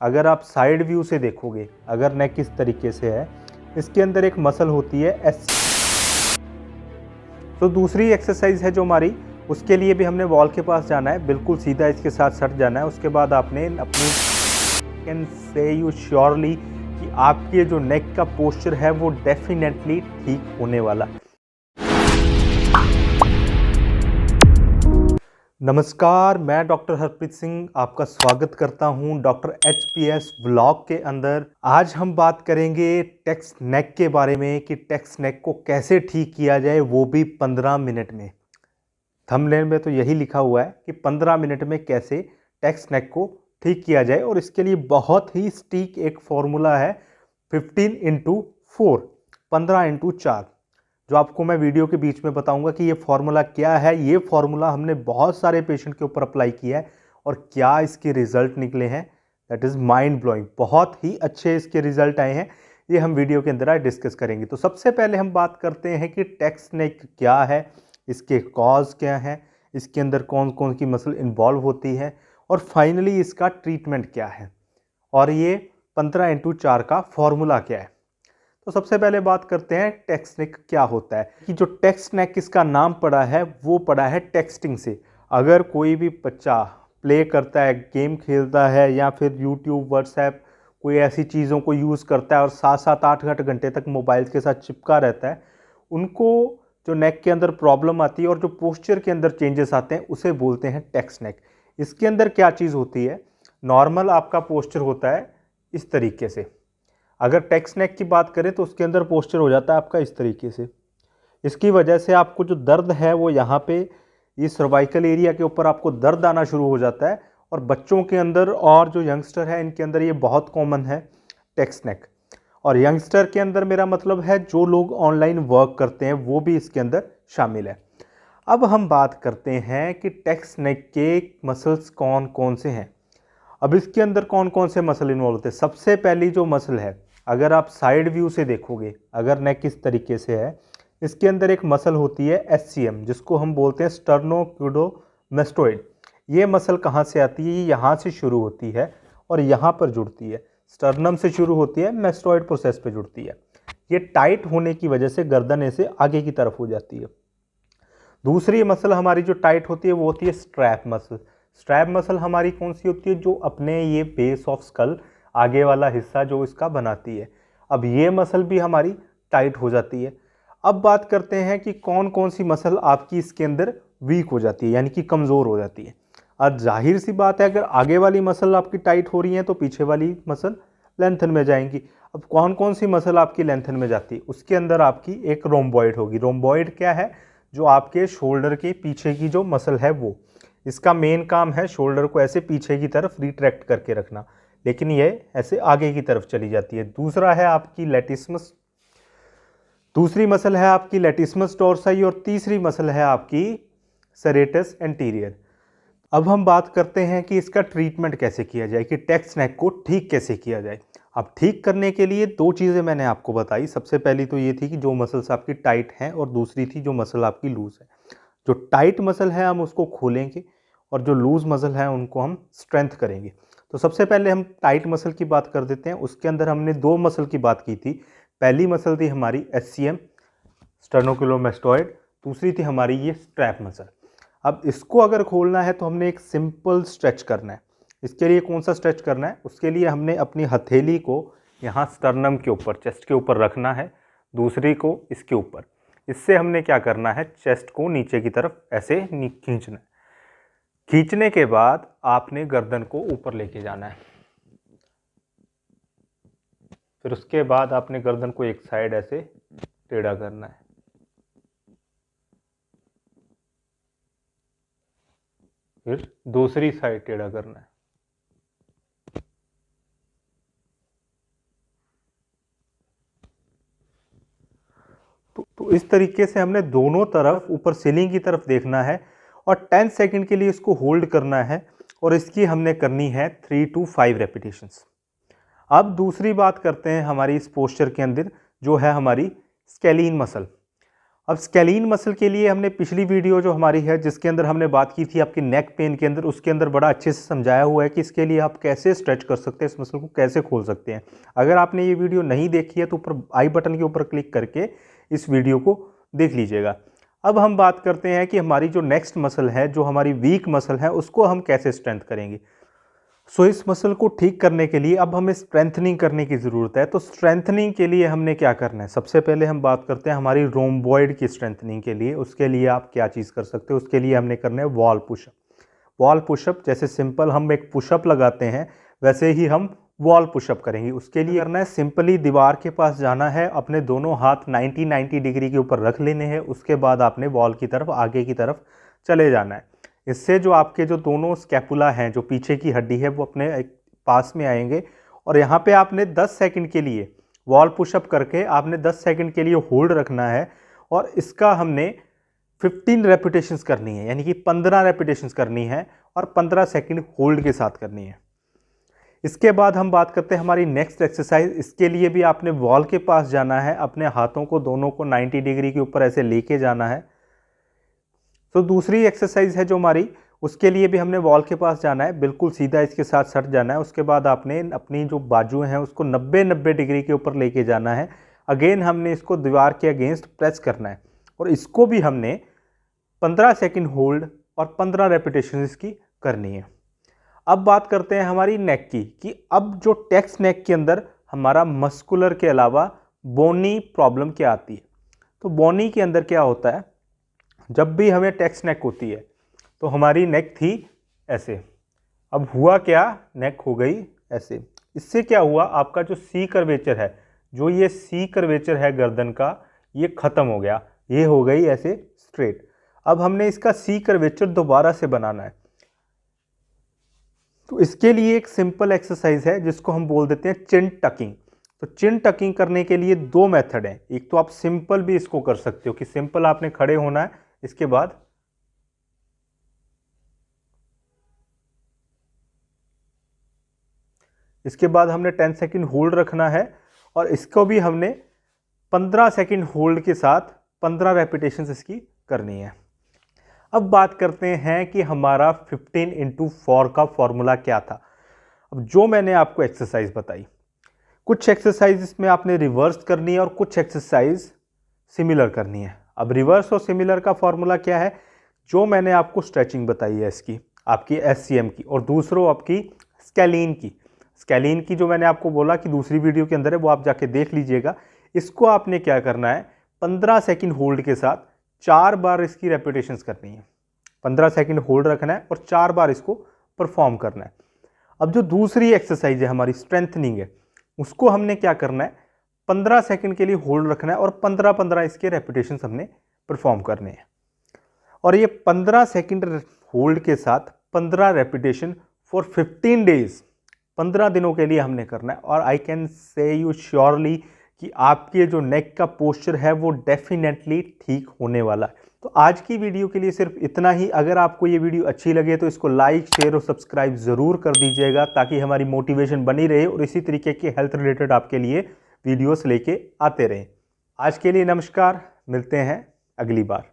अगर आप side view से देखोगे, अगर नेक इस तरीके से है, इसके अंदर एक मसल होती है एस। तो दूसरी एक्सरसाइज है जो हमारी, उसके लिए भी हमने वॉल के पास जाना है, बिल्कुल सीधा इसके साथ सट जाना है। उसके बाद आपने अपनी कैन से यू श्योरली कि आपके जो नेक का पोस्चर है वो डेफिनेटली ठीक होने वाला। नमस्कार, मैं डॉक्टर हरप्रीत सिंह आपका स्वागत करता हूं डॉक्टर HPS व्लॉग के अंदर। आज हम बात करेंगे टेक्स नेक के बारे में कि टेक्स नेक को कैसे ठीक किया जाए, वो भी 15 मिनट में। थंबनेल में तो यही लिखा हुआ है कि 15 मिनट में कैसे टेक्स नेक को ठीक किया जाए, और इसके लिए बहुत ही सटीक एक फॉर्मूला है 15x4, 15x4, जो आपको मैं वीडियो के बीच में बताऊंगा कि ये फार्मूला क्या है। ये फार्मूला हमने बहुत सारे पेशेंट के ऊपर अप्लाई किया है और क्या इसके रिजल्ट निकले हैं, दैट इज़ माइंड ब्लोइंग। बहुत ही अच्छे इसके रिजल्ट आए हैं, ये हम वीडियो के अंदर आज डिस्कस करेंगे। तो सबसे पहले हम बात करते हैं कि टेक्स नेक क्या है, इसके कॉज क्या है, इसके अंदर कौन कौन की मसल इन्वॉल्व होती है, और फाइनली इसका ट्रीटमेंट क्या है, और ये 15x4 का फॉर्मूला क्या है। तो सबसे पहले बात करते हैं टेक्स नेक क्या होता है। कि जो टेक्स नेक इसका नाम पड़ा है वो पड़ा है टेक्सटिंग से। अगर कोई भी बच्चा प्ले करता है, गेम खेलता है, या फिर यूट्यूब, व्हाट्सएप, कोई ऐसी चीज़ों को यूज़ करता है और 7-7, 8-8 घंटे तक मोबाइल के साथ चिपका रहता है, उनको जो नेक के अंदर प्रॉब्लम आती है और जो पोस्चर के अंदर चेंजेस आते हैं उसे बोलते हैं टेक्स नेक। इसके अंदर क्या चीज़ होती है, नॉर्मल आपका पोस्चर होता है इस तरीके से। अगर टेक्स नेक की बात करें तो उसके अंदर पोस्चर हो जाता है आपका इस तरीके से। इसकी वजह से आपको जो दर्द है वो यहाँ पे, ये सर्वाइकल एरिया के ऊपर आपको दर्द आना शुरू हो जाता है। और बच्चों के अंदर और जो यंगस्टर है इनके अंदर ये बहुत कॉमन है टेक्स नेक। और यंगस्टर के अंदर मेरा मतलब है जो लोग ऑनलाइन वर्क करते हैं वो भी इसके अंदर शामिल है। अब हम बात करते हैं कि टेक्स नेक के मसल्स कौन कौन से हैं। अब इसके अंदर कौन कौन से मसल इन्वॉल्व होते हैं। सबसे पहली जो मसल है, अगर आप साइड व्यू से देखोगे, अगर नेक इस तरीके से है, इसके अंदर एक मसल होती है SCM, जिसको हम बोलते हैं स्टर्नोक्यूडोमेस्टोइड। ये मसल कहाँ से आती है, ये यहाँ से शुरू होती है और यहाँ पर जुड़ती है। स्टर्नम से शुरू होती है, मेस्टोइड प्रोसेस पे जुड़ती है। ये टाइट होने की वजह से गर्दन ऐसे आगे की तरफ हो जाती है। दूसरी मसल हमारी जो टाइट होती है वो होती है स्ट्रैप मसल। स्ट्रैप मसल हमारी कौन सी होती है, जो अपने ये बेस ऑफ स्कल, आगे वाला हिस्सा जो इसका बनाती है। अब ये मसल भी हमारी टाइट हो जाती है। अब बात करते हैं कि कौन कौन सी मसल आपकी इसके अंदर वीक हो जाती है, यानी कि कमज़ोर हो जाती है। अब जाहिर सी बात है, अगर आगे वाली मसल आपकी टाइट हो रही है तो पीछे वाली मसल लेंथन में जाएंगी। अब कौन कौन सी मसल आपकी लेंथन में जाती है, उसके अंदर आपकी एक रोम्बॉइड होगी। रोम्बॉइड क्या है, जो आपके शोल्डर के पीछे की जो मसल है वो, इसका मेन काम है शोल्डर को ऐसे पीछे की तरफ रिट्रैक्ट करके रखना, लेकिन ये ऐसे आगे की तरफ चली जाती है। दूसरा है आपकी लेटिस्मस, दूसरी मसल है आपकी लेटिस्मस डोर्साई, और तीसरी मसल है आपकी सेरेटस एंटीरियर। अब हम बात करते हैं कि इसका ट्रीटमेंट कैसे किया जाए, कि टेक्स नेक को ठीक कैसे किया जाए। अब ठीक करने के लिए दो चीज़ें मैंने आपको बताई। सबसे पहली तो ये थी कि जो मसल्स आपकी टाइट हैं, और दूसरी थी जो मसल आपकी लूज़ है। जो टाइट मसल है हम उसको खोलेंगे और जो लूज़ मसल है उनको हम स्ट्रेंथ करेंगे। तो सबसे पहले हम टाइट मसल की बात कर देते हैं। उसके अंदर हमने दो मसल की बात की थी। पहली मसल थी हमारी SCM, स्टर्नोक्यूलोमेस्टोइड। दूसरी थी हमारी ये स्ट्रैप मसल। अब इसको अगर खोलना है तो हमने एक सिंपल स्ट्रेच करना है। इसके लिए कौन सा स्ट्रेच करना है, उसके लिए हमने अपनी हथेली को यहाँ स्टर्नम के ऊपर, चेस्ट के ऊपर रखना है, दूसरी को इसके ऊपर। इससे हमने क्या करना है, चेस्ट को नीचे की तरफ ऐसे खींचना है। खींचने के बाद आपने गर्दन को ऊपर लेके जाना है। फिर उसके बाद आपने गर्दन को एक साइड ऐसे टेढ़ा करना है। फिर दूसरी साइड टेढ़ा करना है। तो इस तरीके से हमने दोनों तरफ ऊपर सीलिंग की तरफ देखना है और 10 सेकंड के लिए इसको होल्ड करना है, और इसकी हमने करनी है 3 to 5 रेपिटेशंस। अब दूसरी बात करते हैं हमारी इस पोस्चर के अंदर, जो है हमारी स्केलीन मसल। अब स्केलीन मसल के लिए हमने पिछली वीडियो जो हमारी है जिसके अंदर हमने बात की थी आपकी नेक पेन के अंदर, उसके अंदर बड़ा अच्छे से समझाया हुआ है कि इसके लिए आप कैसे स्ट्रेच कर सकते हैं, इस मसल को कैसे खोल सकते हैं। अगर आपने ये वीडियो नहीं देखी है तो ऊपर आई बटन के ऊपर क्लिक करके इस वीडियो को देख लीजिएगा। अब हम बात करते हैं कि हमारी जो नेक्स्ट मसल है, जो हमारी वीक मसल है, उसको हम कैसे स्ट्रेंथ करेंगे। इस मसल को ठीक करने के लिए अब हमें स्ट्रेंथनिंग करने की ज़रूरत है। तो स्ट्रेंथनिंग के लिए हमने क्या करना है, सबसे पहले हम बात करते हैं हमारी रोम्बॉइड की स्ट्रेंथनिंग के लिए। उसके लिए आप क्या चीज़ कर सकते हो, उसके लिए हमने करना है वॉल पुशअप। वॉल पुशअप जैसे सिंपल हम एक पुशअप लगाते हैं वैसे ही हम वॉल पुशअप करेंगे। उसके लिए करना है सिंपली दीवार के पास जाना है, अपने दोनों हाथ 90 डिग्री के ऊपर रख लेने हैं। उसके बाद आपने वॉल की तरफ आगे की तरफ चले जाना है। इससे जो आपके जो दोनों स्कैपुला हैं, जो पीछे की हड्डी है, वो अपने पास में आएंगे। और यहाँ पे आपने 10 सेकंड के लिए वॉल पुशअप करके आपने 10 सेकंड के लिए होल्ड रखना है। और इसका हमने 15 रेपिटेशंस करनी है, यानी कि 15 रेपिटेशंस करनी है और 15 सेकंड होल्ड के साथ करनी है। इसके बाद हम बात करते हैं हमारी नेक्स्ट एक्सरसाइज। इसके लिए भी आपने वॉल के पास जाना है, अपने हाथों को दोनों को 90 डिग्री के ऊपर ऐसे लेके जाना है। तो दूसरी एक्सरसाइज है जो हमारी, उसके लिए भी हमने वॉल के पास जाना है, बिल्कुल सीधा इसके साथ सट जाना है। उसके बाद आपने अपनी जो बाजू हैं उसको 90 डिग्री के ऊपर लेके जाना है। अगेन हमने इसको दीवार के अगेंस्ट प्रेस करना है और इसको भी हमने 15 सेकंड होल्ड और 15 रेपिटेशन इसकी करनी है। अब बात करते हैं हमारी नेक की, कि अब जो टेक्स नेक के अंदर हमारा मस्कुलर के अलावा बोनी प्रॉब्लम क्या आती है। तो बोनी के अंदर क्या होता है, जब भी हमें टेक्स नेक होती है तो हमारी नेक थी ऐसे, अब हुआ क्या, नेक हो गई ऐसे। इससे क्या हुआ, आपका जो सी कर्वेचर है, जो ये सी कर्वेचर है गर्दन का, ये ख़त्म हो गया, ये हो गई ऐसे स्ट्रेट। अब हमने इसका सी कर्वेचर दोबारा से बनाना है। तो इसके लिए एक सिंपल एक्सरसाइज है जिसको हम बोल देते हैं चिन टकिंग। तो चिन टकिंग करने के लिए दो मेथड हैं। एक तो आप सिंपल भी इसको कर सकते हो कि सिंपल आपने खड़े होना है, इसके बाद हमने 10 सेकंड होल्ड रखना है और इसको भी हमने 15 सेकंड होल्ड के साथ 15 रेपिटेशंस इसकी करनी है। अब बात करते हैं कि हमारा 15x4 का फॉर्मूला क्या था। अब जो मैंने आपको एक्सरसाइज बताई, कुछ एक्सरसाइज इसमें आपने रिवर्स करनी है और कुछ एक्सरसाइज सिमिलर करनी है। अब रिवर्स और सिमिलर का फॉर्मूला क्या है, जो मैंने आपको स्ट्रेचिंग बताई है इसकी, आपकी SCM की, और दूसरों आपकी स्केलीन की जो मैंने आपको बोला कि दूसरी वीडियो के अंदर है, वो आप जाके देख लीजिएगा। इसको आपने क्या करना है, 15 सेकंड होल्ड के साथ 4 बार इसकी रेपिटेशंस करनी है। 15 सेकंड होल्ड रखना है और 4 बार इसको परफॉर्म करना है। अब जो दूसरी एक्सरसाइज है हमारी स्ट्रेंथनिंग है, उसको हमने क्या करना है, 15 सेकंड के लिए होल्ड रखना है और 15-15 इसके रेपिटेशंस हमने परफॉर्म करने हैं। और ये 15 सेकंड होल्ड के साथ 15 रेपिटेशन फॉर 15 डेज, 15 दिनों के लिए हमने करना है। और I can say you surely कि आपके जो नेक का पोस्चर है वो डेफिनेटली ठीक होने वाला है। तो आज की वीडियो के लिए सिर्फ इतना ही। अगर आपको ये वीडियो अच्छी लगे तो इसको लाइक, शेयर और सब्सक्राइब ज़रूर कर दीजिएगा, ताकि हमारी मोटिवेशन बनी रहे और इसी तरीके के हेल्थ रिलेटेड आपके लिए वीडियोस लेके आते रहें। आज के लिए नमस्कार, मिलते हैं अगली बार।